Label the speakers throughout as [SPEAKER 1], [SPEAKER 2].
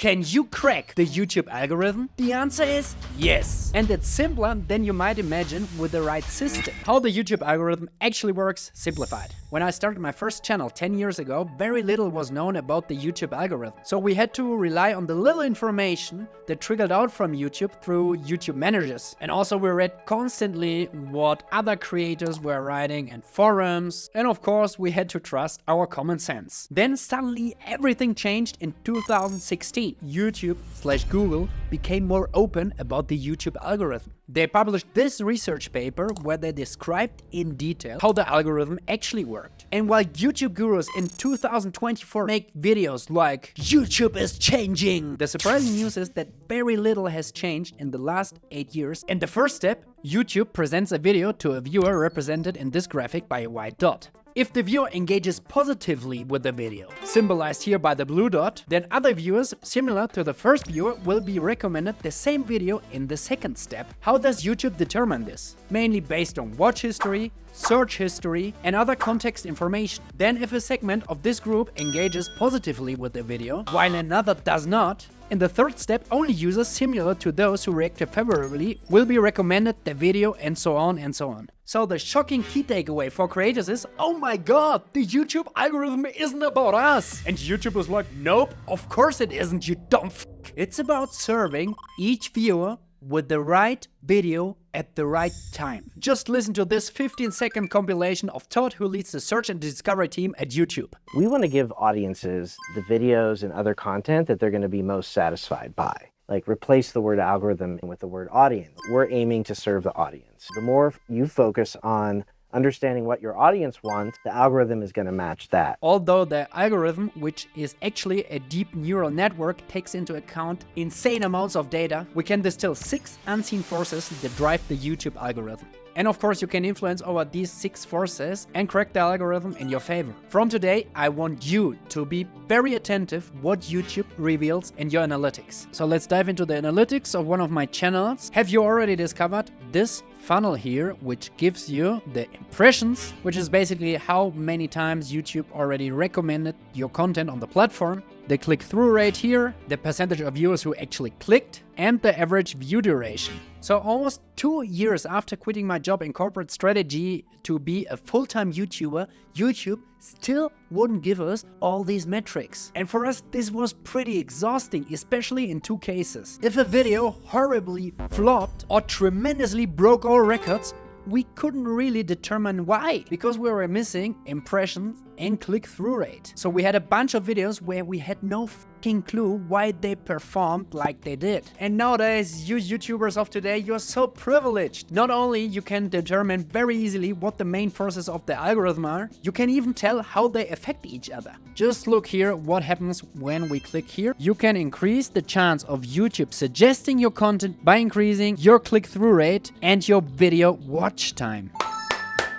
[SPEAKER 1] Can you crack the YouTube algorithm? The answer is yes. And it's simpler than you might imagine with the right system. How the YouTube algorithm actually works, simplified. When I started my first channel 10 years ago, very little was known about the YouTube algorithm. So we had to rely on the little information that trickled out from YouTube through YouTube managers. And also we read constantly what other creators were writing in forums. And of course we had to trust our common sense. Then suddenly everything changed in 2016. YouTube/Google became more open about the YouTube algorithm. They published this research paper where they described in detail how the algorithm actually worked. And while YouTube gurus in 2024 make videos like YouTube is changing, the surprising news is that very little has changed in the last 8 years. And the first step, YouTube presents a video to a viewer represented in this graphic by a white dot. If the viewer engages positively with the video, symbolized here by the blue dot, then other viewers, similar to the first viewer, will be recommended the same video in the second step. How does YouTube determine this? Mainly based on watch history, search history, and other context information. Then if a segment of this group engages positively with the video, while another does not, in the third step, only users similar to those who reacted favorably will be recommended the video, and so on and so on. So the shocking key takeaway for creators is, oh my god, the YouTube algorithm isn't about us. And YouTube was like, nope, of course it isn't, you dumb f***. It's about serving each viewer with the right video at the right time. Just listen to this 15-second compilation of Todd, who leads the search and discovery team at YouTube.
[SPEAKER 2] We want to give audiences the videos and other content that they're going to be most satisfied by. Like, replace the word algorithm with the word audience. We're aiming to serve the audience. The more you focus on understanding what your audience wants, the algorithm is going to match that.
[SPEAKER 1] Although the algorithm, which is actually a deep neural network, takes into account insane amounts of data, we can distill 6 unseen forces that drive the YouTube algorithm. And of course you can influence over these 6 forces and crack the algorithm in your favor. From today, I want you to be very attentive what YouTube reveals in your analytics. So let's dive into the analytics of one of my channels. Have you already discovered this funnel here, which gives you the impressions, which is basically how many times YouTube already recommended your content on the platform, the click-through rate here, the percentage of viewers who actually clicked, and the average view duration. So almost 2 years after quitting my job in corporate strategy to be a full-time YouTuber, YouTube still wouldn't give us all these metrics. And for us, this was pretty exhausting, especially in 2 cases. If a video horribly flopped or tremendously broke all records, we couldn't really determine why, because we were missing impressions and click-through rate. So we had a bunch of videos where we had no fucking clue why they performed like they did. And nowadays, you YouTubers of today, you're so privileged. Not only you can determine very easily what the main forces of the algorithm are, you can even tell how they affect each other. Just look here what happens when we click here. You can increase the chance of YouTube suggesting your content by increasing your click-through rate and your video watch time.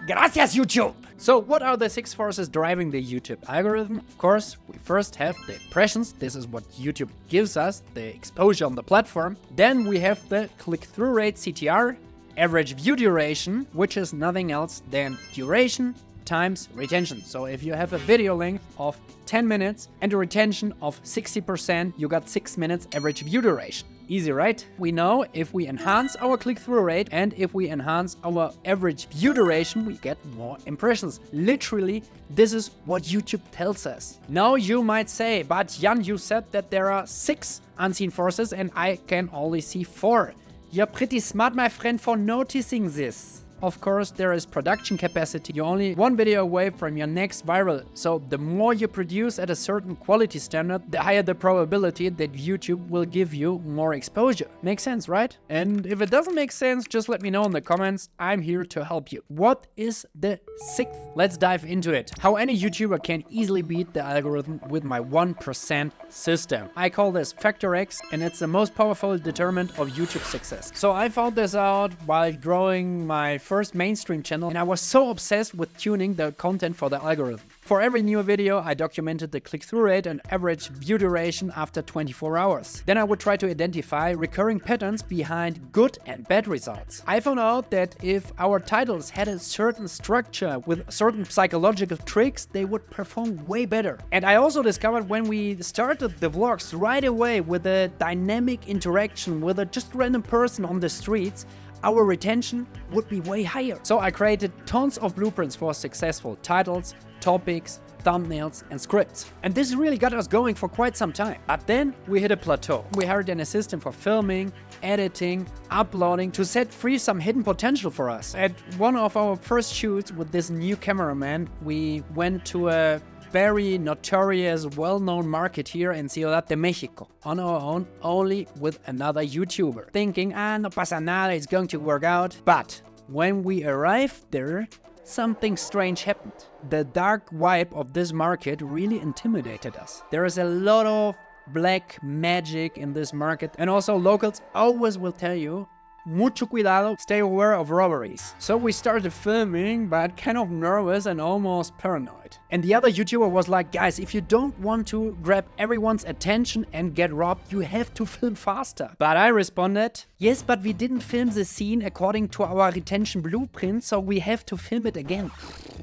[SPEAKER 1] Gracias, YouTube! So what are the 6 forces driving the YouTube algorithm? Of course, we first have the impressions. This is what YouTube gives us, the exposure on the platform. Then we have the click-through rate, CTR, average view duration, which is nothing else than duration times retention. So if you have a video length of 10 minutes and a retention of 60%, you got 6 minutes average view duration. Easy, right? We know if we enhance our click-through rate and if we enhance our average view duration, we get more impressions. Literally, this is what YouTube tells us. Now you might say, but Jan, you said that there are 6 unseen forces and I can only see 4. You're pretty smart, my friend, for noticing this. Of course, there is production capacity. You're only 1 video away from your next viral. So the more you produce at a certain quality standard, the higher the probability that YouTube will give you more exposure. Makes sense, right? And if it doesn't make sense, just let me know in the comments. I'm here to help you. What is the 6th? Let's dive into it. How any YouTuber can easily beat the algorithm with my 1% system. I call this Factor X, and it's the most powerful determinant of YouTube success. So I found this out while growing my first mainstream channel, and I was so obsessed with tuning the content for the algorithm. For every new video, I documented the click-through rate and average view duration after 24 hours. Then I would try to identify recurring patterns behind good and bad results. I found out that if our titles had a certain structure with certain psychological tricks, they would perform way better. And I also discovered when we started the vlogs right away with a dynamic interaction with a just random person on the streets, our retention would be way higher. So I created tons of blueprints for successful titles, topics, thumbnails and scripts. And this really got us going for quite some time. But then we hit a plateau. We hired an assistant for filming, editing, uploading to set free some hidden potential for us. At one of our first shoots with this new cameraman, we went to a very notorious, well-known market here in Ciudad de Mexico, on our own, only with another YouTuber, thinking, no pasa nada, it's going to work out. But when we arrived there, something strange happened. The dark vibe of this market really intimidated us. There is a lot of black magic in this market, and also locals always will tell you, mucho cuidado, stay aware of robberies. So we started filming, but kind of nervous and almost paranoid. And the other YouTuber was like, guys, if you don't want to grab everyone's attention and get robbed, you have to film faster. But I responded, yes, but we didn't film the scene according to our retention blueprint, so we have to film it again.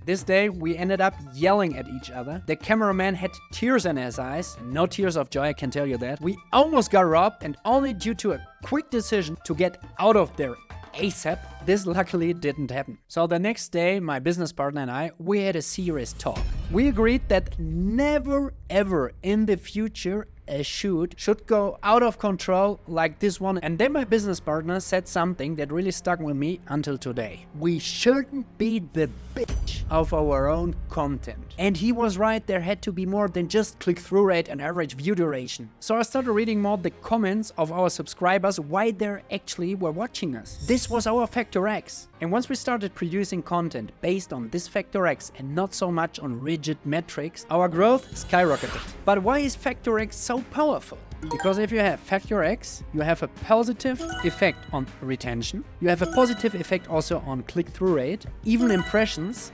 [SPEAKER 1] This day, we ended up yelling at each other. The cameraman had tears in his eyes. No tears of joy, I can tell you that. We almost got robbed, and only due to a quick decision to get out of there ASAP, this luckily didn't happen. So the next day, my business partner and I, we had a serious talk. We agreed that never ever in the future a shoot should go out of control like this one. And then my business partner said something that really stuck with me until today. We shouldn't be the bitch of our own content. And he was right, there had to be more than just click-through rate and average view duration. So I started reading more the comments of our subscribers, why they actually were watching us. This was our Factor X. And once we started producing content based on this Factor X and not so much on rigid metrics, our growth skyrocketed. But why is Factor X so powerful? Because if you have Factor X, you have a positive effect on retention, you have a positive effect also on click-through rate, even impressions.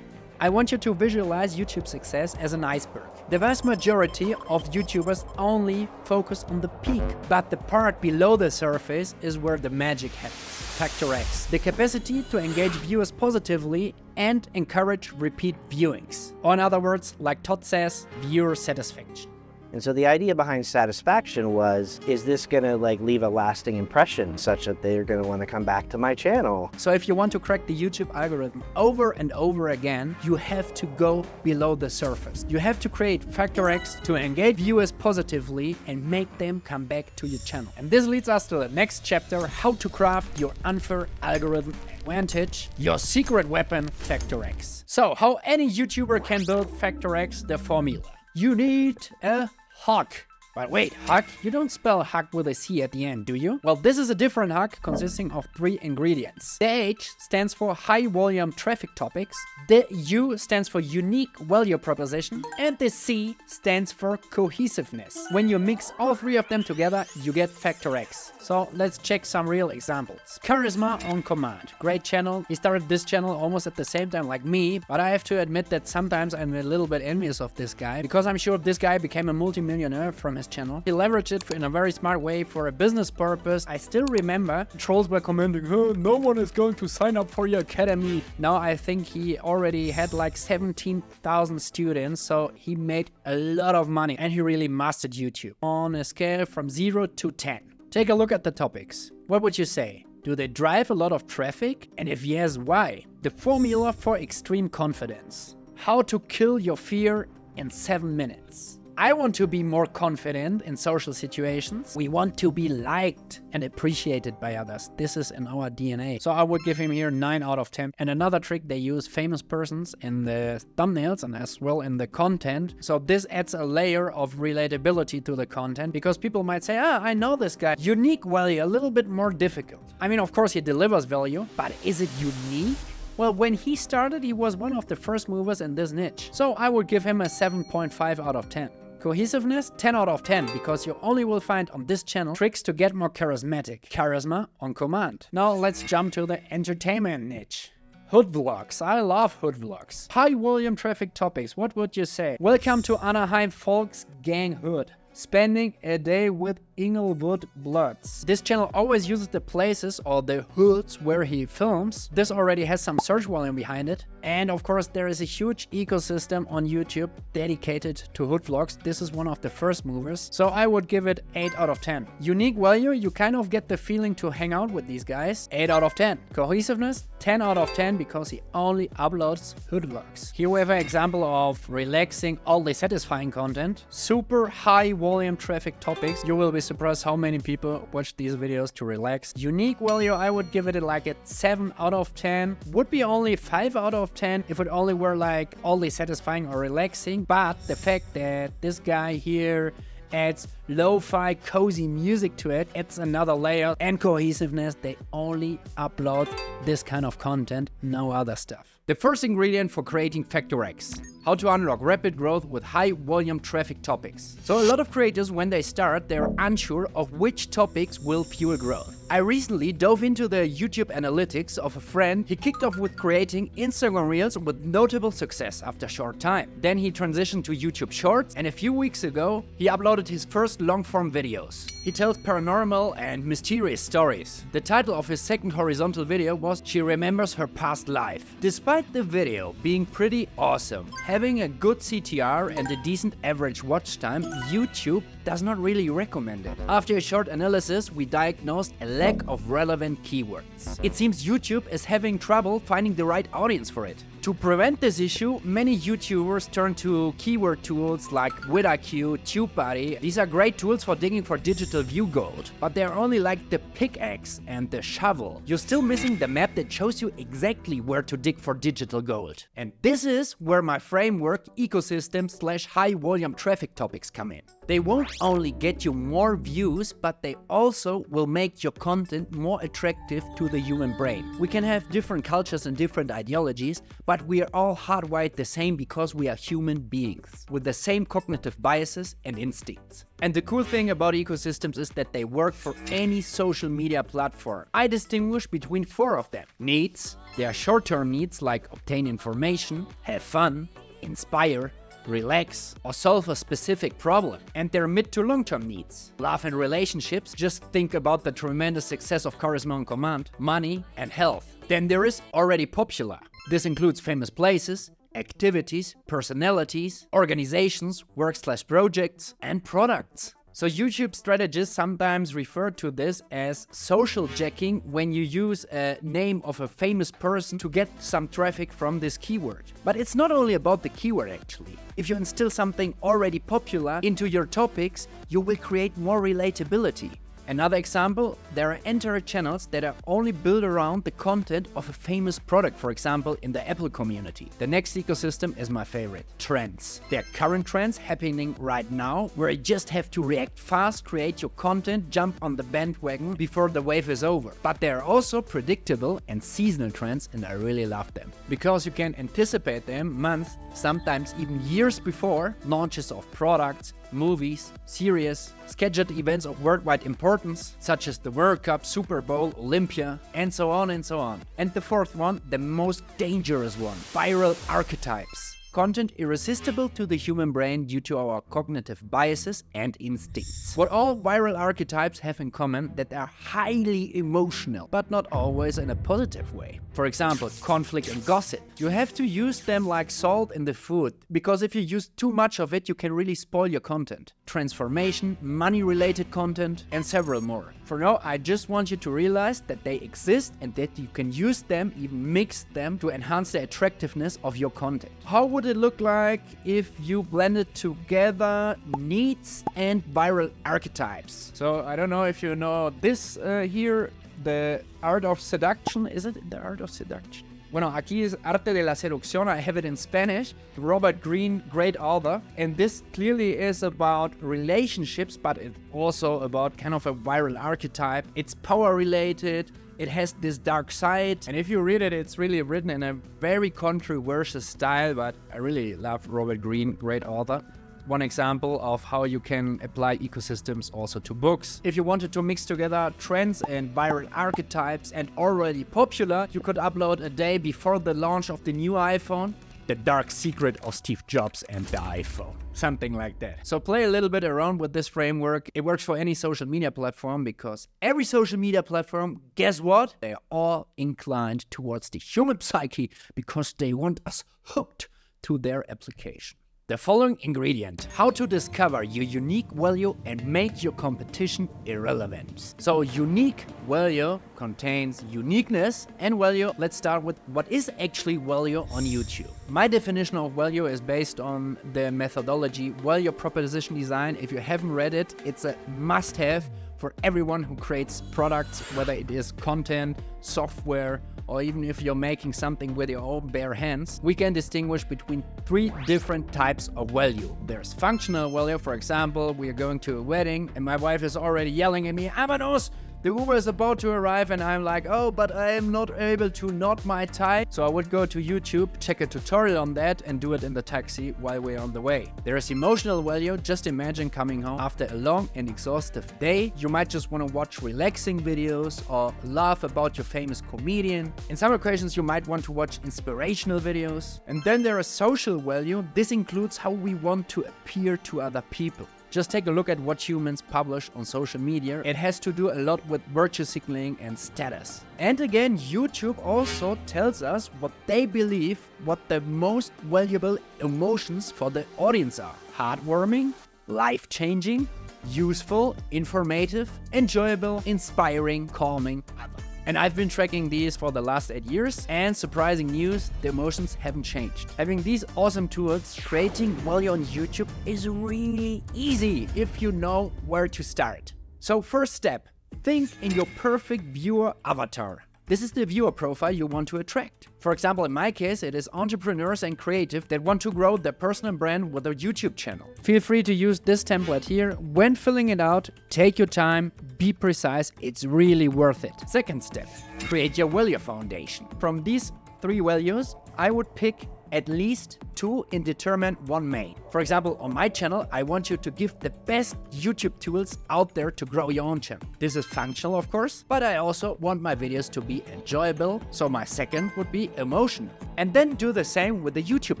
[SPEAKER 1] I want you to visualize YouTube success as an iceberg. The vast majority of YouTubers only focus on the peak, but the part below the surface is where the magic happens. Factor X, the capacity to engage viewers positively and encourage repeat viewings. Or in other words, like Todd says, viewer satisfaction.
[SPEAKER 2] And so the idea behind satisfaction was, is this gonna leave a lasting impression such that they're gonna wanna come back to my channel?
[SPEAKER 1] So if you want to crack the YouTube algorithm over and over again, you have to go below the surface. You have to create Factor X to engage viewers positively and make them come back to your channel. And this leads us to the next chapter, how to craft your unfair algorithm advantage, your secret weapon, Factor X. So how any YouTuber can build Factor X, the formula. You need a hook. But wait, hook? You don't spell hook with a C at the end, do you? Well, this is a different hook consisting of 3 ingredients. The H stands for high volume traffic topics, the U stands for unique value proposition, and the C stands for cohesiveness. When you mix all 3 of them together, you get Factor X. So let's check some real examples. Charisma on Command. Great channel. He started this channel almost at the same time like me, but I have to admit that sometimes I'm a little bit envious of this guy, because I'm sure this guy became a multimillionaire from his channel. He leveraged it in a very smart way for a business purpose. I still remember trolls were commenting, oh, no one is going to sign up for your academy. Now I think he already had like 17,000 students, so he made a lot of money and he really mastered YouTube on a scale from 0 to 10. Take a look at the topics. What would you say? Do they drive a lot of traffic? And if yes, why? The formula for extreme confidence. How to kill your fear in 7 minutes. I want to be more confident in social situations. We want to be liked and appreciated by others. This is in our DNA. So I would give him here 9 out of 10. And another trick, they use famous persons in the thumbnails and as well in the content. So this adds a layer of relatability to the content, because people might say, I know this guy. Unique value, a little bit more difficult. I mean, of course he delivers value, but is it unique? Well, when he started, he was one of the first movers in this niche. So I would give him a 7.5 out of 10. Cohesiveness, 10 out of 10, because you only will find on this channel tricks to get more charismatic. Charisma on Command. Now let's jump to the entertainment niche. Hood vlogs. I love hood vlogs. High volume traffic topics. What would you say? Welcome to Anaheim Volksgang Hood. Spending a day with Inglewood Bloods. This channel always uses the places or the hoods where he films. This already has some search volume behind it. And of course there is a huge ecosystem on YouTube dedicated to hood vlogs. This is one of the first movers. So I would give it 8 out of 10. Unique value, you kind of get the feeling to hang out with these guys. 8 out of 10. Cohesiveness, 10 out of 10 because he only uploads hood vlogs. Here we have an example of relaxing, oddly satisfying content. Super high volume traffic topics. You will be surprised how many people watch these videos to relax. Unique value, I would give it like a 7 out of 10. Would be only 5 out of 10 if it only were like oddly satisfying or relaxing. But the fact that this guy here adds lo-fi cozy music to it, it's another layer. And cohesiveness, they only upload this kind of content, no other stuff. The first ingredient for creating Factor X. How to unlock rapid growth with high volume traffic topics. So a lot of creators, when they start, they're unsure of which topics will fuel growth. I recently dove into the YouTube analytics of a friend. He kicked off with creating Instagram Reels with notable success after a short time. Then he transitioned to YouTube Shorts, and a few weeks ago, he uploaded his first long-form videos. He tells paranormal and mysterious stories. The title of his second horizontal video was She Remembers Her Past Life. Despite the video being pretty awesome, having a good CTR and a decent average watch time, YouTube does not really recommend it. After a short analysis, we diagnosed a lack of relevant keywords. It seems YouTube is having trouble finding the right audience for it. To prevent this issue, many YouTubers turn to keyword tools like vidIQ, TubeBuddy. These are great tools for digging for digital view gold, but they're only like the pickaxe and the shovel. You're still missing the map that shows you exactly where to dig for digital gold. And this is where my framework, ecosystem / high volume traffic topics come in. They won't only get you more views, but they also will make your content more attractive to the human brain. We can have different cultures and different ideologies, but we are all hardwired the same because we are human beings with the same cognitive biases and instincts. And the cool thing about ecosystems is that they work for any social media platform. I distinguish between 4 of them. Needs. They are short-term needs like obtain information, have fun, inspire, relax, or solve a specific problem. And their mid to long-term needs. Love and relationships, just think about the tremendous success of Charisma on Command, money, and health. Then there is already popular. This includes famous places, activities, personalities, organizations, work/projects, and products. So YouTube strategists sometimes refer to this as social jacking when you use a name of a famous person to get some traffic from this keyword. But it's not only about the keyword actually. If you instill something already popular into your topics, you will create more relatability. Another example, there are entire channels that are only built around the content of a famous product, for example, in the Apple community. The next ecosystem is my favorite, trends. There are current trends happening right now where you just have to react fast, create your content, jump on the bandwagon before the wave is over. But there are also predictable and seasonal trends, and I really love them because you can anticipate them months, sometimes even years before launches of products, movies, series, scheduled events of worldwide importance, such as the World Cup, Super Bowl, Olympia, and so on and so on. And the fourth one, the most dangerous one, viral archetypes. Content irresistible to the human brain due to our cognitive biases and instincts. What all viral archetypes have in common that they are highly emotional, but not always in a positive way. For example, conflict and gossip. You have to use them like salt in the food, because if you use too much of it, you can really spoil your content. Transformation, money-related content, and several more. For now, I just want you to realize that they exist and that you can use them, even mix them, to enhance the attractiveness of your content. How would it look like if you blended together needs and viral archetypes? So I don't know if you know this here, the art of seduction. Is it the art of seduction? Bueno, aquí es Arte de la Seducción. I have it in Spanish. Robert Greene, great author. And this clearly is about relationships, but it's also about kind of a viral archetype. It's power related. It has this dark side. And if you read it, it's really written in a very controversial style, but I really love Robert Greene, great author. one example of how you can apply ecosystems also to books. If you wanted to mix together trends and viral archetypes and already popular, you could upload a day before the launch of the new iPhone. The dark secret of Steve Jobs and the iPhone. Something like that. So play a little bit around with this framework. It works for any social media platform because every social media platform, guess what? They are all inclined towards the human psyche because they want us hooked to their application. The following ingredient: how to discover your unique value and make your competition irrelevant. So unique value contains uniqueness and value. Let's start with what is actually value on YouTube. My definition of value is based on the methodology value proposition design. If you haven't read it, it's a must-have for everyone who creates products, whether it is content, software, or even if you're making something with your own bare hands. We can distinguish between 3 different types of value. There's functional value. For example, we are going to a wedding and my wife is already yelling at me, "Amadeus, the Uber is about to arrive," and I'm like, "Oh, but I am not able to knot my tie." So I would go to YouTube, check a tutorial on that and do it in the taxi while we're on the way. There is emotional value. Just imagine coming home after a long and exhaustive day. You might just want to watch relaxing videos or laugh about your famous comedian. In some occasions, you might want to watch inspirational videos. And then there is social value. This includes how we want to appear to other people. Just take a look at what humans publish on social media. It has to do a lot with virtue signaling and status. And again, YouTube also tells us what they believe, what the most valuable emotions for the audience are. Heartwarming, life-changing, useful, informative, enjoyable, inspiring, calming, other. And I've been tracking these for the last 8 years, and surprising news, the emotions haven't changed. Having these awesome tools, creating value on YouTube is really easy if you know where to start. So first step, think in your perfect viewer avatar. This is the viewer profile you want to attract. For example, in my case, it is entrepreneurs and creatives that want to grow their personal brand with their YouTube channel. Feel free to use this template here. When filling it out, take your time, be precise, it's really worth it. Second step, create your value foundation. From these 3 values, I would pick at least 2 and determine one main. For example, on my channel, I want you to give the best YouTube tools out there to grow your own channel. This is functional, of course, but I also want my videos to be enjoyable, so my second would be emotional. And then do the same with the YouTube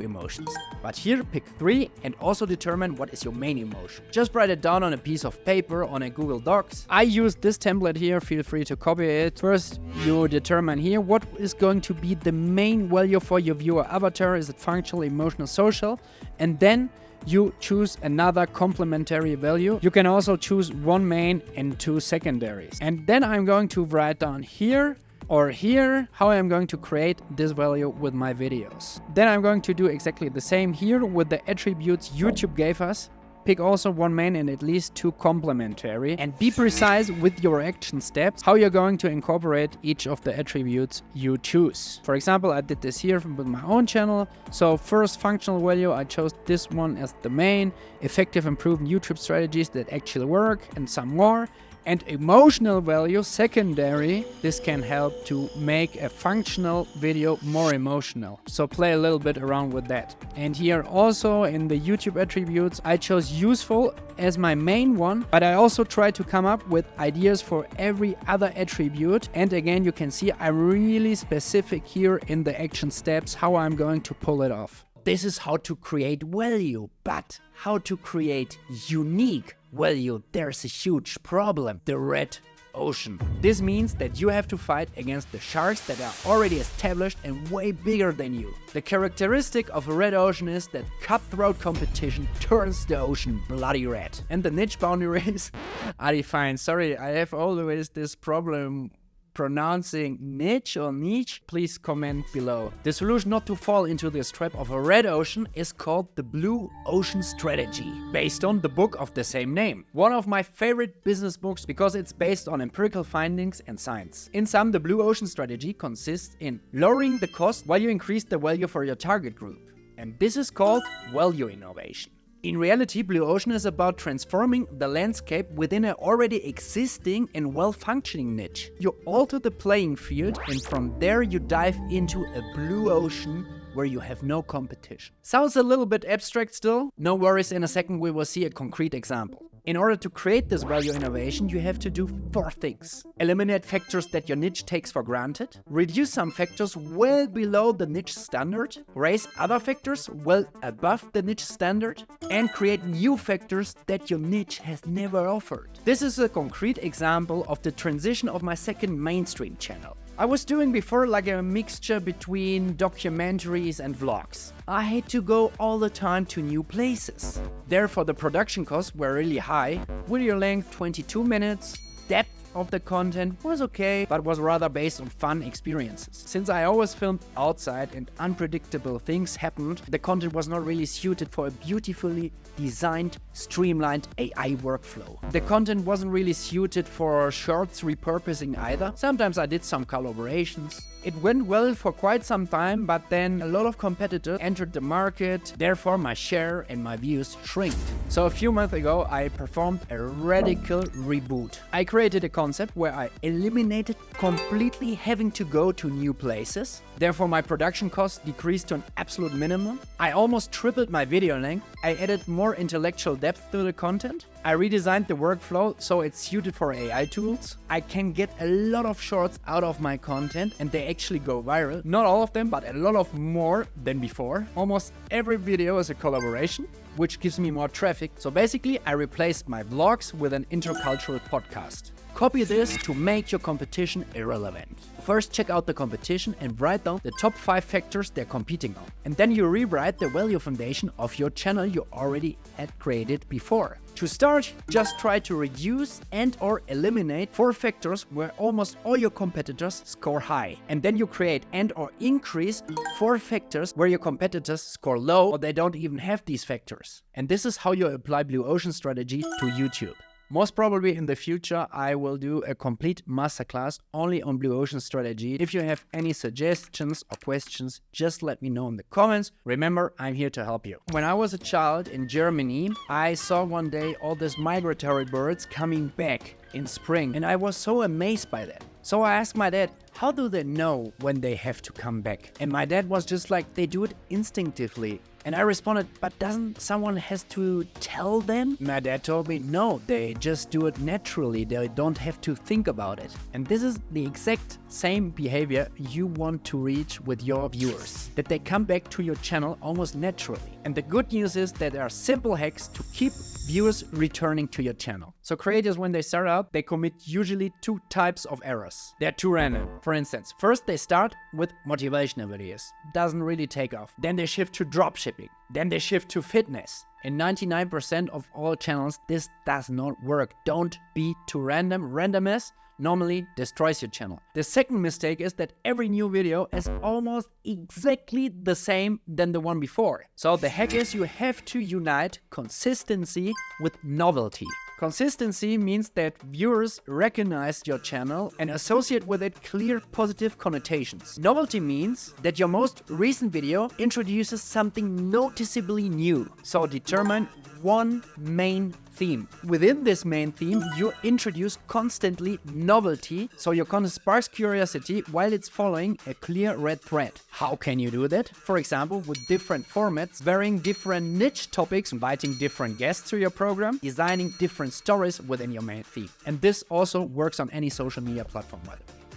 [SPEAKER 1] emotions. But here, pick 3 and also determine what is your main emotion. Just write it down on a piece of paper, on a Google Docs. I use this template here, feel free to copy it. First, you determine here what is going to be the main value for your viewer avatar. Is it functional, emotional, social? And then you choose another complementary value. You can also choose 1 main and 2 secondaries. And then I'm going to write down here or here how I'm going to create this value with my videos. Then I'm going to do exactly the same here with the attributes YouTube gave us. Pick also 1 main and at least 2 complementary, and be precise with your action steps, how you're going to incorporate each of the attributes you choose. For example, I did this here with my own channel. So first, functional value, I chose this one as the main, effective and proven YouTube strategies that actually work, and some more. And emotional value, secondary, this can help to make a functional video more emotional. So play a little bit around with that. And here also in the YouTube attributes, I chose useful as my main one, but I also try to come up with ideas for every other attribute. And again, you can see I'm really specific here in the action steps, how I'm going to pull it off. This is how to create value, but how to create unique value, there's a huge problem: the red ocean. This means that you have to fight against the sharks that are already established and way bigger than you. The characteristic of a red ocean is that cutthroat competition turns the ocean bloody red. And the niche boundaries are defined. Sorry, I have always this problem pronouncing niche or niche. Please comment below. The solution not to fall into this trap of a red ocean is called the Blue Ocean Strategy, based on the book of the same name. One of my favorite business books because it's based on empirical findings and science. In sum, the Blue Ocean Strategy consists in lowering the cost while you increase the value for your target group. And this is called value innovation. In reality, Blue Ocean is about transforming the landscape within an already existing and well-functioning niche. You alter the playing field, and from there you dive into a blue ocean where you have no competition. Sounds a little bit abstract still? No worries, in a second we will see a concrete example. In order to create this value innovation, you have to do 4 things. Eliminate factors that your niche takes for granted, reduce some factors well below the niche standard, raise other factors well above the niche standard, and create new factors that your niche has never offered. This is a concrete example of the transition of my second mainstream channel. I was doing before like a mixture between documentaries and vlogs. I had to go all the time to new places. Therefore, the production costs were really high. Video length 22 minutes, depth of the content was okay, but was rather based on fun experiences. Since I always filmed outside and unpredictable things happened, the content was not really suited for a beautifully designed, streamlined AI workflow. The content wasn't really suited for shorts repurposing either. Sometimes I did some collaborations. It went well for quite some time, but then a lot of competitors entered the market, therefore my share and my views shrinked. So a few months ago I performed a radical reboot. I created a concept where I eliminated completely having to go to new places. Therefore my production costs decreased to an absolute minimum. I almost tripled my video length. I added more intellectual depth to the content. I redesigned the workflow so it's suited for AI tools. I can get a lot of shorts out of my content and they actually go viral. Not all of them, but a lot of more than before. Almost every video is a collaboration, which gives me more traffic. So basically, I replaced my vlogs with an intercultural podcast. Copy this to make your competition irrelevant. First, check out the competition and write down the top 5 factors they're competing on. And then you rewrite the value foundation of your channel you already had created before. To start, just try to reduce and or eliminate 4 factors where almost all your competitors score high. And then you create and or increase 4 factors where your competitors score low or they don't even have these factors. And this is how you apply Blue Ocean strategy to YouTube. Most probably in the future, I will do a complete masterclass only on Blue Ocean strategy. If you have any suggestions or questions, just let me know in the comments. Remember, I'm here to help you. When I was a child in Germany, I saw one day all these migratory birds coming back in spring, and I was so amazed by that. So I asked my dad, how do they know when they have to come back? And my dad was just like, they do it instinctively. And I responded, but doesn't someone has to tell them? My dad told me, no, they just do it naturally. They don't have to think about it. And this is the exact same behavior you want to reach with your viewers, that they come back to your channel almost naturally. And the good news is that there are simple hacks to keep viewers returning to your channel. So creators, when they start out, they commit usually 2 types of errors. They're too random. For instance, first they start with motivational videos. Doesn't really take off. Then they shift to dropshipping. Then they shift to fitness. In 99% of all channels, this does not work. Don't be too random. Randomness normally destroys your channel. The second mistake is that every new video is almost exactly the same than the one before. So the hack is you have to unite consistency with novelty. Consistency means that viewers recognize your channel and associate with it clear positive connotations. Novelty means that your most recent video introduces something noticeably new. So determine one main theme. Within this main theme, you introduce constantly novelty, so your content sparks curiosity while it's following a clear red thread. How can you do that? For example, with different formats, varying different niche topics, inviting different guests to your program, designing different stories within your main theme. And this also works on any social media platform.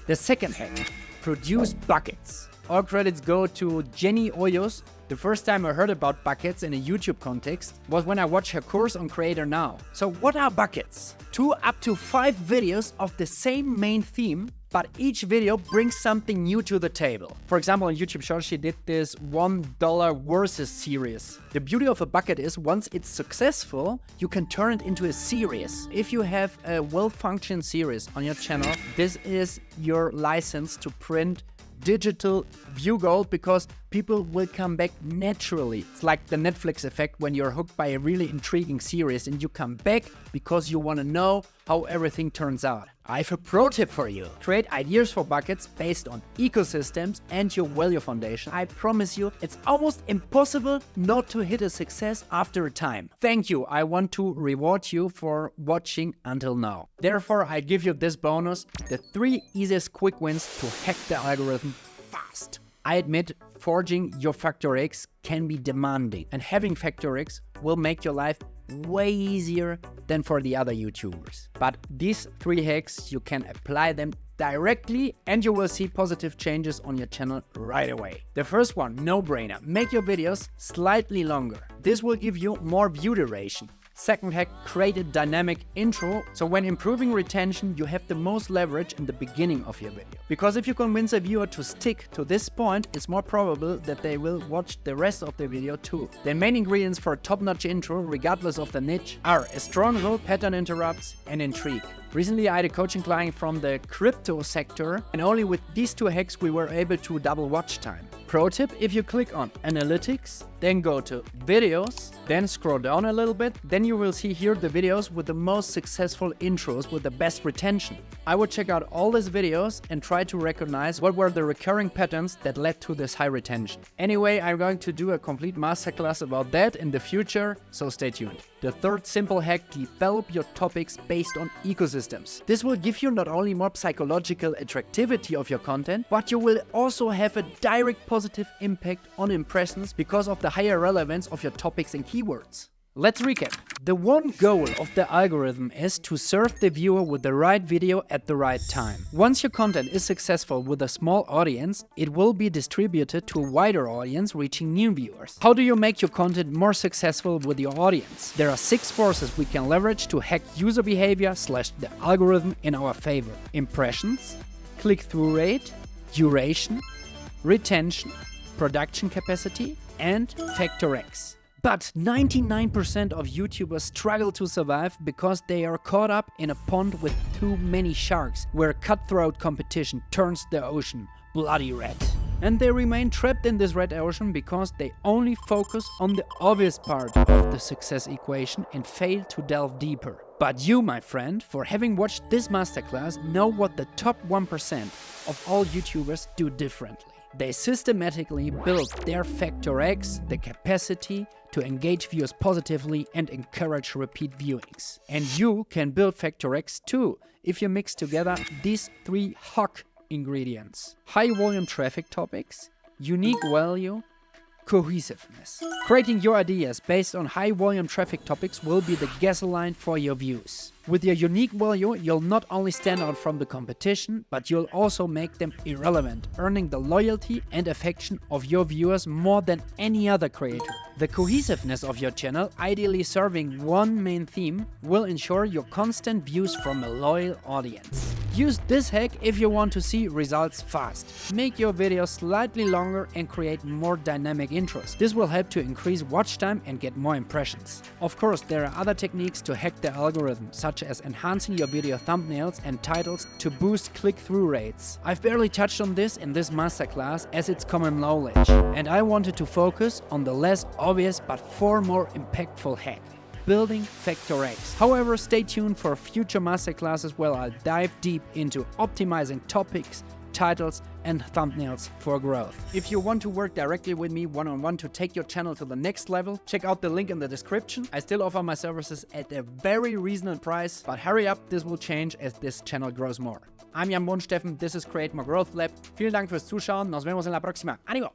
[SPEAKER 1] The second hack, produce buckets. All credits go to Jenny Oyos. The first time I heard about buckets in a YouTube context was when I watched her course on Creator Now. So what are buckets? 2 up to 5 videos of the same main theme, but each video brings something new to the table. For example, on YouTube Shorts, she did this $1 versus series. The beauty of a bucket is once it's successful, you can turn it into a series. If you have a well-functioning series on your channel, this is your license to print digital view gold because people will come back naturally. It's like the Netflix effect when you're hooked by a really intriguing series and you come back because you want to know how everything turns out. I have a pro tip for you. Create ideas for buckets based on ecosystems and your value foundation. I promise you, it's almost impossible not to hit a success after a time. Thank you. I want to reward you for watching until now. Therefore, I give you this bonus, the 3 easiest quick wins to hack the algorithm fast. I admit forging your Factor X can be demanding, and having Factor X will make your life way easier than for the other YouTubers. But these 3 hacks, you can apply them directly and you will see positive changes on your channel right away. The first one, no-brainer, make your videos slightly longer. This will give you more view duration. Second hack, create a dynamic intro, so when improving retention, you have the most leverage in the beginning of your video. Because if you convince a viewer to stick to this point, it's more probable that they will watch the rest of the video too. The main ingredients for a top-notch intro, regardless of the niche, are a strong hook, pattern interrupts, and intrigue. Recently, I had a coaching client from the crypto sector, and only with these 2 hacks we were able to double watch time. Pro tip, if you click on Analytics, then go to Videos, then scroll down a little bit, then you will see here the videos with the most successful intros with the best retention. I would check out all these videos and try to recognize what were the recurring patterns that led to this high retention. Anyway, I'm going to do a complete masterclass about that in the future, so stay tuned. The third simple hack, develop your topics based on ecosystems. This will give you not only more psychological attractivity of your content, but you will also have a direct positive impact on impressions because of the higher relevance of your topics and keywords. Let's recap. The one goal of the algorithm is to serve the viewer with the right video at the right time. Once your content is successful with a small audience, it will be distributed to a wider audience, reaching new viewers. How do you make your content more successful with your audience? There are 6 forces we can leverage to hack user behavior / the algorithm in our favor. Impressions, click-through rate, duration, retention, production capacity, and Factor X. But 99% of YouTubers struggle to survive because they are caught up in a pond with too many sharks, where cutthroat competition turns the ocean bloody red. And they remain trapped in this red ocean because they only focus on the obvious part of the success equation and fail to delve deeper. But you, my friend, for having watched this masterclass, know what the top 1% of all YouTubers do differently. They systematically build their Factor X, the capacity to engage viewers positively and encourage repeat viewings. And you can build Factor X too, if you mix together these 3 hot ingredients: high volume traffic topics, unique value, cohesiveness. Creating your ideas based on high volume traffic topics will be the gasoline for your views. With your unique value, you'll not only stand out from the competition, but you'll also make them irrelevant, earning the loyalty and affection of your viewers more than any other creator. The cohesiveness of your channel, ideally serving one main theme, will ensure your constant views from a loyal audience. Use this hack if you want to see results fast. Make your videos slightly longer and create more dynamic intros. This will help to increase watch time and get more impressions. Of course, there are other techniques to hack the algorithm, such as enhancing your video thumbnails and titles to boost click-through rates. I've barely touched on this in this masterclass as it's common knowledge, and I wanted to focus on the less obvious but far more impactful hack: building Factor X. However, stay tuned for future masterclasses where I'll dive deep into optimizing topics, titles, and thumbnails for growth. If you want to work directly with me one-on-one to take your channel to the next level, check out the link in the description. I still offer my services at a very reasonable price, but hurry up, this will change as this channel grows more. I'm Jan Steffen, this is Create More Growth Lab. Vielen Dank fürs Zuschauen, nos vemos en la próxima. ¡Ánimo!